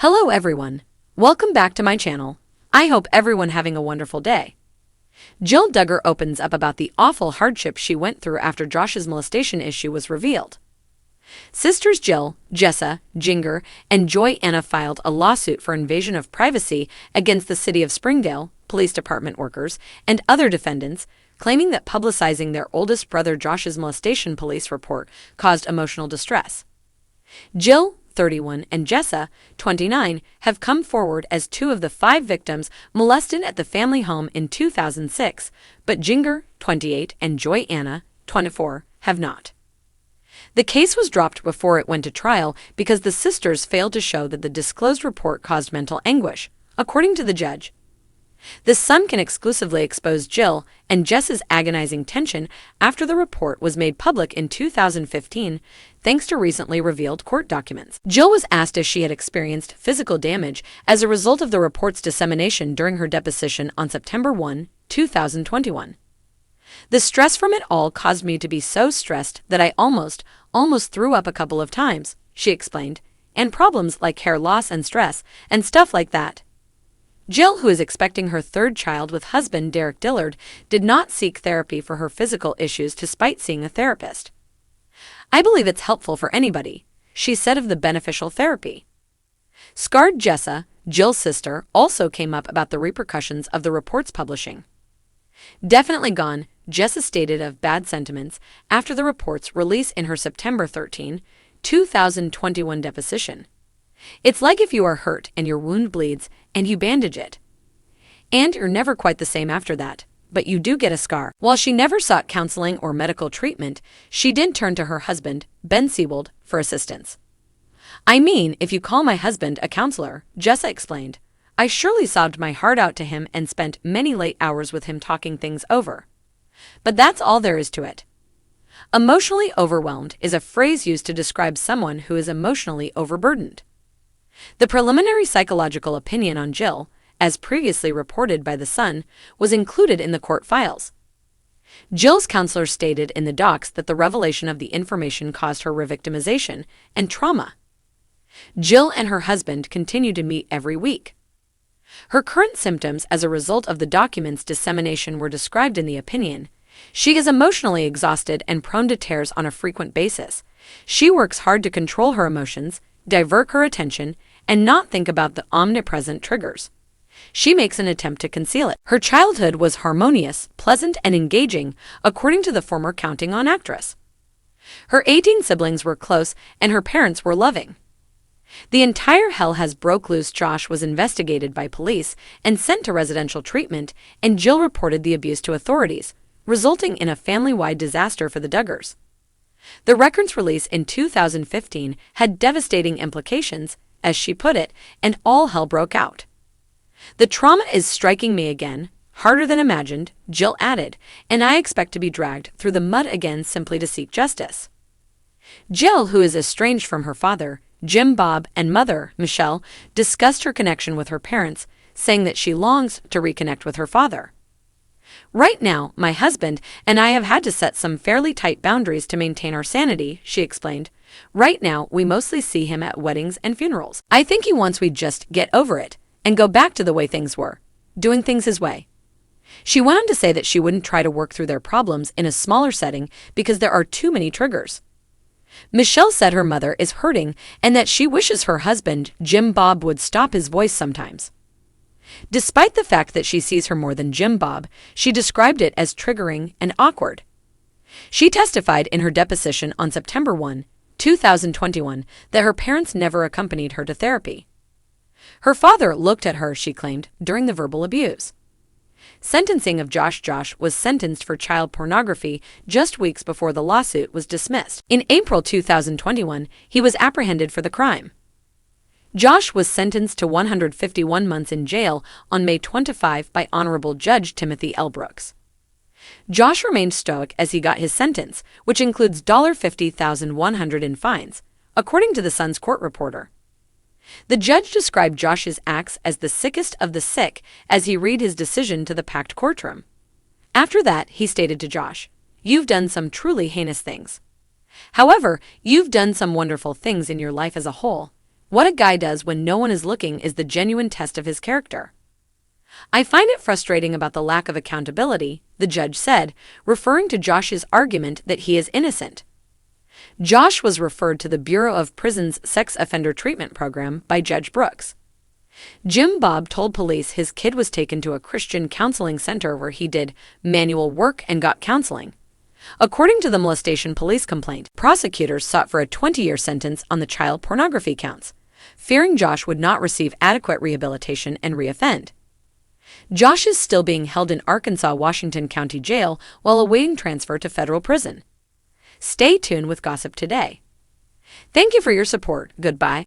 Hello everyone. Welcome back to my channel. I hope everyone having a wonderful day. Jill Duggar opens up about the awful hardship she went through after Josh's molestation issue was revealed. Sisters Jill, Jessa, Duggar, and Joy Anna filed a lawsuit for invasion of privacy against the City of Springdale, police department workers, and other defendants, claiming that publicizing their oldest brother Josh's molestation police report caused emotional distress. Jill, 31, and Jessa, 29, have come forward as two of the 5 victims molested at the family home in 2006, but Duggar, 28, and Joy Anna, 24, have not. The case was dropped before it went to trial because the sisters failed to show that the disclosed report caused mental anguish, according to the judge. The Sun can exclusively expose Jill and Jess's agonizing tension after the report was made public in 2015, thanks to recently revealed court documents. Jill was asked if she had experienced physical damage as a result of the report's dissemination during her deposition on September 1, 2021. The stress from it all caused me to be so stressed that I almost threw up a couple of times, she explained, and problems like hair loss and stress and stuff like that. Jill, who is expecting her 3rd child with husband Derek Dillard, did not seek therapy for her physical issues despite seeing a therapist. I believe it's helpful for anybody, she said of the beneficial therapy. Scarred Jessa, Jill's sister, also came up about the repercussions of the report's publishing. Definitely gone, Jessa stated of bad sentiments after the report's release in her September 13, 2021 deposition. It's like if you are hurt and your wound bleeds and you bandage it. And you're never quite the same after that, but you do get a scar. While she never sought counseling or medical treatment, she did turn to her husband, Ben Seawold, for assistance. I mean, if you call my husband a counselor, Jessa explained, I surely sobbed my heart out to him and spent many late hours with him talking things over. But that's all there is to it. Emotionally overwhelmed is a phrase used to describe someone who is emotionally overburdened. The preliminary psychological opinion on Jill, as previously reported by The Sun, was included in the court files. Jill's counselor stated in the docs that the revelation of the information caused her revictimization and trauma. Jill and her husband continue to meet every week. Her current symptoms as a result of the document's dissemination were described in the opinion. She is emotionally exhausted and prone to tears on a frequent basis. She works hard to control her emotions, divert her attention, and not think about the omnipresent triggers. She makes an attempt to conceal it. Her childhood was harmonious, pleasant, and engaging, according to the former Counting On actress. Her 18 siblings were close, and her parents were loving. The entire hell has broke loose. Josh was investigated by police and sent to residential treatment, and Jill reported the abuse to authorities, resulting in a family-wide disaster for the Duggars. The record's release in 2015 had devastating implications, as she put it, and all hell broke out. The trauma is striking me again, harder than imagined, Jill added, and I expect to be dragged through the mud again simply to seek justice. Jill, who is estranged from her father, Jim Bob, and mother, Michelle, discussed her connection with her parents, saying that she longs to reconnect with her father. Right now, my husband and I have had to set some fairly tight boundaries to maintain our sanity, she explained. Right now, we mostly see him at weddings and funerals. I think he wants we just get over it and go back to the way things were, doing things his way. She went on to say that she wouldn't try to work through their problems in a smaller setting because there are too many triggers. Michelle said her mother is hurting and that she wishes her husband, Jim Bob, would stop his voice sometimes. Despite the fact that she sees her more than Jim Bob, she described it as triggering and awkward. She testified in her deposition on September 1, 2021, that her parents never accompanied her to therapy. Her father looked at her, she claimed, during the verbal abuse. Sentencing of Josh was sentenced for child pornography just weeks before the lawsuit was dismissed. In April 2021, he was apprehended for the crime. Josh was sentenced to 151 months in jail on May 25 by Honorable Judge Timothy L. Brooks. Josh remained stoic as he got his sentence, which includes $50,100 in fines, according to the Sun's court reporter. The judge described Josh's acts as the sickest of the sick as he read his decision to the packed courtroom. After that, he stated to Josh, "You've done some truly heinous things. However, you've done some wonderful things in your life as a whole. What a guy does when no one is looking is the genuine test of his character. I find it frustrating about the lack of accountability, the judge said, referring to Josh's argument that he is innocent. Josh was referred to the Bureau of Prisons Sex Offender Treatment Program by Judge Brooks. Jim Bob told police his kid was taken to a Christian counseling center where he did manual work and got counseling. According to the molestation police complaint, prosecutors sought for a 20-year sentence on the child pornography counts, fearing Josh would not receive adequate rehabilitation and reoffend. Josh is still being held in Arkansas-Washington County Jail while awaiting transfer to federal prison. Stay tuned with Gossip Today. Thank you for your support. Goodbye.